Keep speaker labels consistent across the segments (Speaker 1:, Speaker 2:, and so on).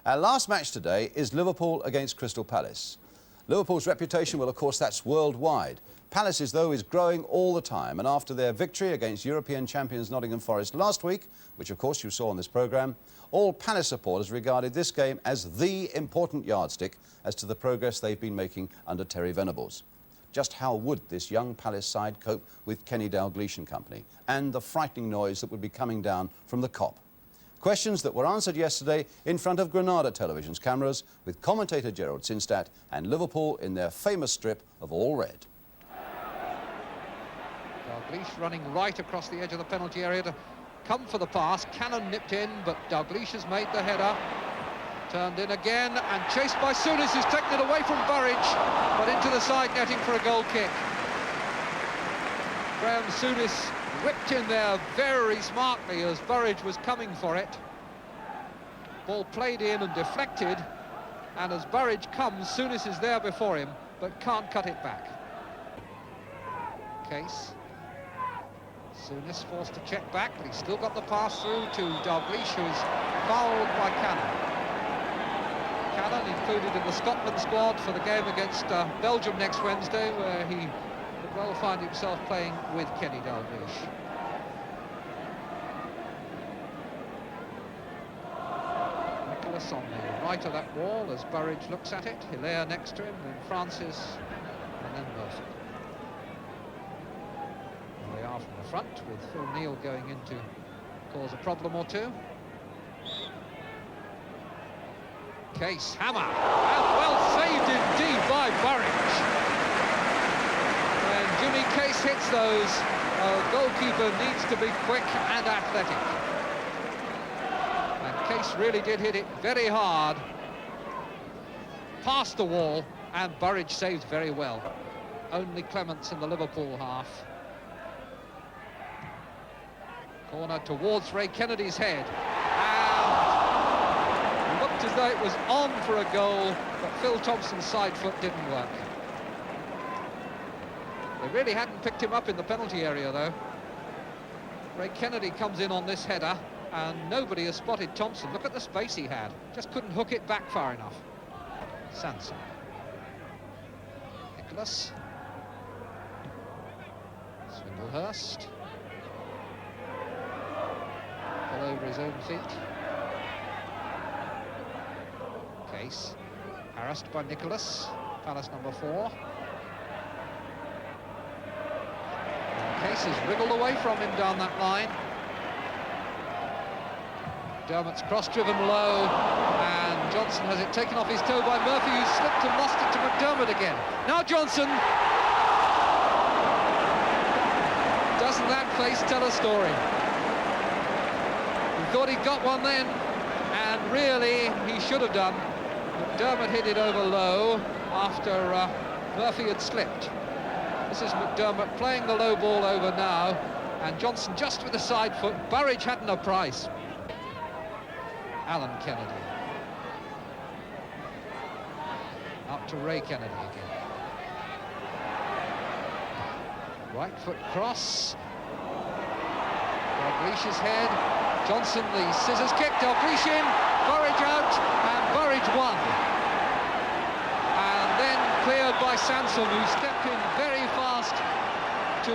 Speaker 1: Our last match today is Liverpool against Crystal Palace. Liverpool's reputation, well, of course, that's worldwide. Palace's, though, is growing all the time, and after their victory against European champions Nottingham Forest last week, which, of course, you saw on this programme, all Palace supporters regarded this game as the important yardstick as to the progress they've been making under Terry Venables. Just how would this young Palace side cope with Kenny Dalglish and company, and the frightening noise that would be coming down from the Kop? Questions that were answered yesterday in front of Granada Television's cameras with commentator Gerald Sinstadt and Liverpool in their famous strip of all red.
Speaker 2: Dalglish running right across the edge of the penalty area to come for the pass. Cannon nipped in, but Dalglish has made the header. Turned in again and chased by Souness, who's taken it away from Burridge, but into the side netting for a goal kick. Graham Souness whipped in there very smartly as Burridge was coming for it. Ball played in and deflected, and as Burridge comes, Souness is there before him, but can't cut it back. Case. Souness forced to check back, but he's still got the pass through to Dalglish, who's fouled by Cannon. Cannon included in the Scotland squad for the game against Belgium next Wednesday, where he could well find himself playing with Kenny Dalglish. Nicholas on the right of that wall as Burridge looks at it. Hilaire next to him, then Francis, and then Murphy. There they are from the front, with Phil Neal going in to cause a problem or two. Case, hammer, and well saved indeed by Burridge. When Jimmy Case hits those, a goalkeeper needs to be quick and athletic. And Case really did hit it very hard, past the wall, and Burridge saved very well. Only Clements in the Liverpool half. Corner towards Ray Kennedy's head. As though it was on for a goal, but Phil Thompson's side foot didn't work. They really hadn't picked him up in the penalty area, though. Ray Kennedy comes in on this header, and nobody has spotted Thompson. Look at the space he had. Just couldn't hook it back far enough. Sanson. Nicholas. Swindlehurst. All over his own feet. Case, harassed by Nicholas, Palace number 4. Case has wriggled away from him down that line. Dermot's cross driven low, and Johnson has it taken off his toe by Murphy, who slipped and lost it to McDermott again. Now Johnson! Doesn't that face tell a story? He thought he'd got one then, and really he should have done. McDermott hit it over low after Murphy had slipped. This is McDermott playing the low ball over now, and Johnson just with the side foot. Burridge hadn't a price. Alan Kennedy. Up to Ray Kennedy again. Right foot cross. Dalglish's head. Johnson, the scissors kick. Dalglish in. Burridge out, and Burridge won. And then cleared by Sanson, who stepped in very fast to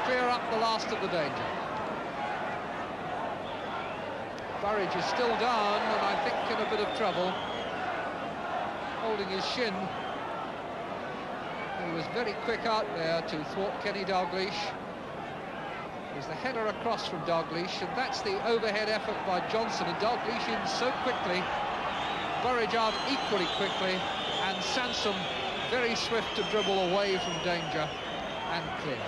Speaker 2: clear up the last of the danger. Burridge is still down, and I think in a bit of trouble, holding his shin. He was very quick out there to thwart Kenny Dalglish. There's the header across from Dalglish, and that's the overhead effort by Johnson, and Dalglish in so quickly, Burridge out equally quickly, and Sanson very swift to dribble away from danger and clear.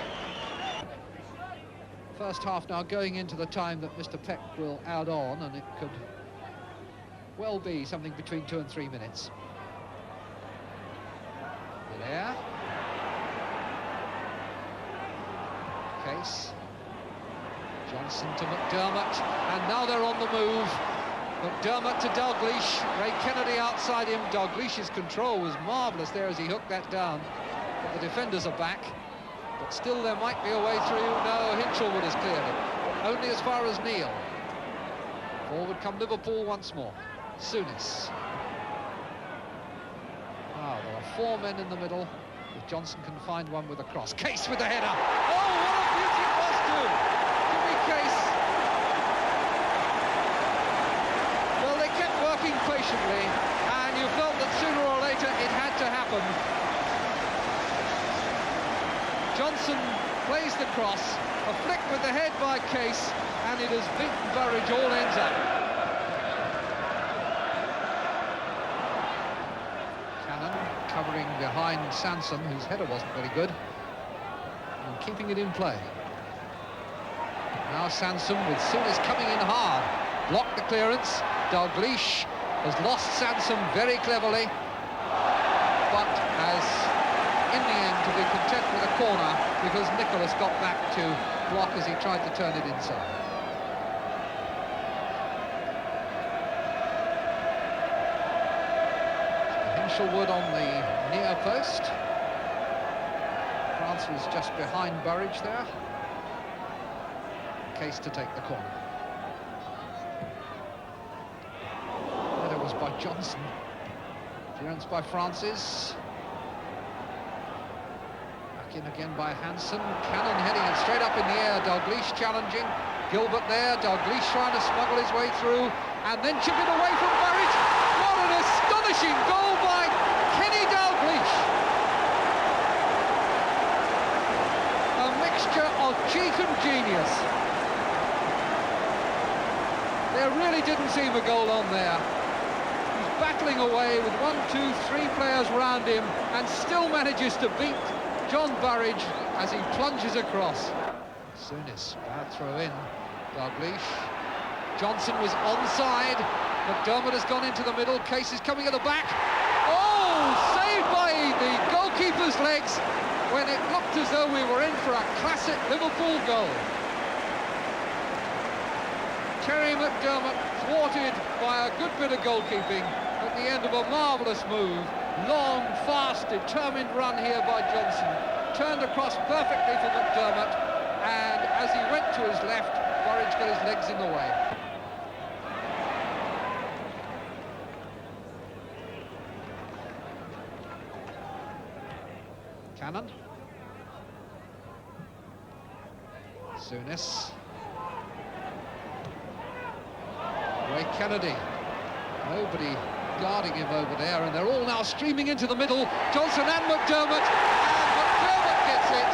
Speaker 2: First half now going into the time that Mr. Peck will add on, and it could well be something between 2 and 3 minutes. There. Case. Johnson to McDermott, and now they're on the move. McDermott to Dalglish, Ray Kennedy outside him. Dalglish's control was marvellous there as he hooked that down, but the defenders are back. But still there might be a way through. No, Hinchelwood has cleared it, only as far as Neal. Forward come Liverpool once more. Souness. Ah, there are four men in the middle. If Johnson can find one with a cross. Case with the header. Oh, what a beauty it was too. Jimmy Case. Well, they kept working patiently, and you felt that sooner or later it had to happen. Johnson plays the cross, a flick with the head by Case, and it has beaten Burridge all ends up. Cannon covering behind Sanson, whose header wasn't very good, and keeping it in play. Now Sanson with Souness coming in hard. Blocked the clearance. Dalglish has lost Sanson very cleverly, but has in the end to be content with a corner because Nicholas got back to block as he tried to turn it inside. Hinchelwood on the near post. France was just behind Burridge there. Case to take the corner. That was by Johnson. Clearance by Francis. In again by Hansen. Cannon heading it straight up in the air. Dalglish challenging. Gilbert there. Dalglish trying to smuggle his way through and then chip it away from Burridge. What an astonishing goal by Kenny Dalglish. A mixture of cheek and genius. There really didn't seem a goal on there. He's battling away with 1, 2, 3 players round him and still manages to beat John Burridge as he plunges across. Souness, bad throw in. Dalglish. Johnson was onside. McDermott has gone into the middle. Case is coming at the back. Oh, saved by the goalkeeper's legs when it looked as though we were in for a classic Liverpool goal. Terry McDermott thwarted by a good bit of goalkeeping at the end of a marvellous move. Long, fast, determined run here by Johnson. Turned across perfectly for McDermott, and as he went to his left, Burridge got his legs in the way. Cannon. Souness. Ray Kennedy. Nobody guarding him over there, and they're all now streaming into the middle. Johnson and McDermott gets it.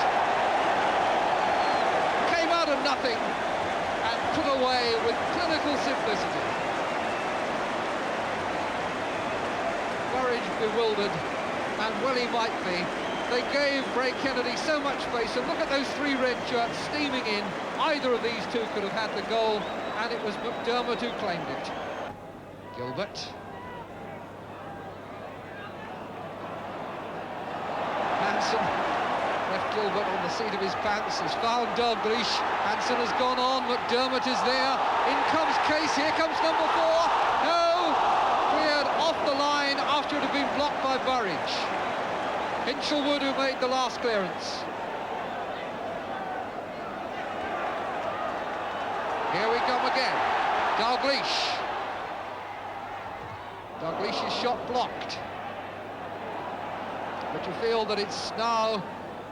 Speaker 2: Came out of nothing and put away with clinical simplicity. Burridge bewildered, and well he might be. They gave Ray Kennedy so much space, and look at those 3 red shirts steaming in. Either of these two could have had the goal, and it was McDermott who claimed it. Gilbert. Hansen left Gilbert on the seat of his pants, has found Dalglish. Hansen has gone on, McDermott is there. In comes Case, here comes number 4. No! Cleared off the line after it had been blocked by Burridge. Hinchelwood who made the last clearance. Here we come again. Dalglish. Dalglish's shot blocked. But you feel that it's now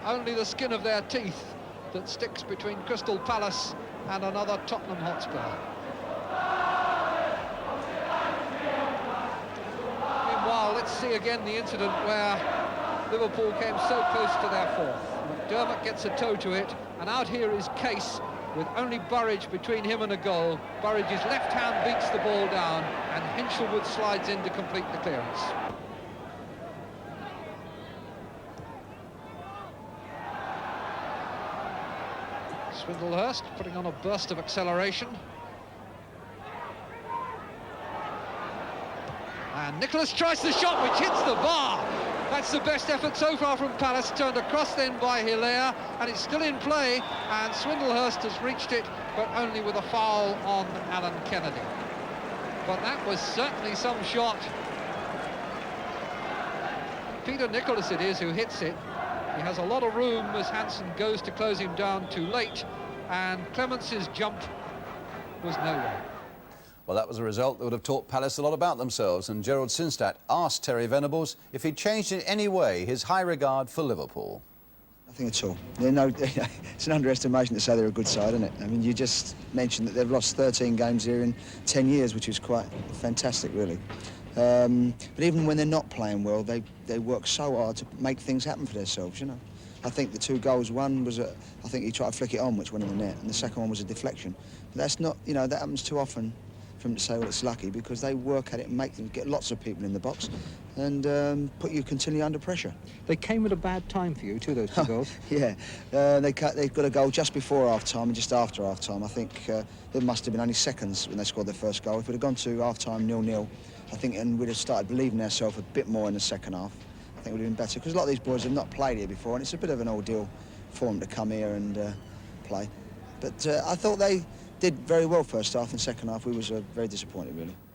Speaker 2: only the skin of their teeth that sticks between Crystal Palace and another Tottenham Hotspur. Meanwhile, let's see again the incident where Liverpool came so close to their fourth. McDermott gets a toe to it, and out here is Case with only Burridge between him and a goal. Burridge's left hand beats the ball down, and Hinchelwood slides in to complete the clearance. Swindlehurst putting on a burst of acceleration. And Nicholas tries the shot, which hits the bar. That's the best effort so far from Palace, turned across then by Hilaire, and it's still in play, and Swindlehurst has reached it, but only with a foul on Alan Kennedy. But that was certainly some shot. Peter Nicholas it is who hits it. He has a lot of room as Hansen goes to close him down too late, and Clemence's jump was nowhere.
Speaker 1: Well, that was a result that would have taught Palace a lot about themselves, and Gerald Sinstadt asked Terry Venables if he'd changed in any way his high regard for Liverpool.
Speaker 3: Nothing at all. It's an underestimation to say they're a good side, isn't it? I mean, you just mentioned that they've lost 13 games here in 10 years, which is quite fantastic, really. But even when they're not playing well, they work so hard to make things happen for themselves, you know. I think the 2 goals, one was I think he tried to flick it on, which went in the net, and the second one was a deflection. But that's not, you know, that happens too often for them to say, well, it's lucky, because they work at it and make them get lots of people in the box and put you continually under pressure.
Speaker 4: They came at a bad time for you, too, those 2 goals.
Speaker 3: Yeah, they got a goal just before half-time and just after half-time. I think there must have been only seconds when they scored their first goal. If we'd have gone to half-time 0-0, I think, and we'd have started believing in ourselves a bit more in the second half, I think it would have been better, because a lot of these boys have not played here before, and it's a bit of an ordeal for them to come here and play. But I thought they did very well first half, and second half we was very disappointed, really.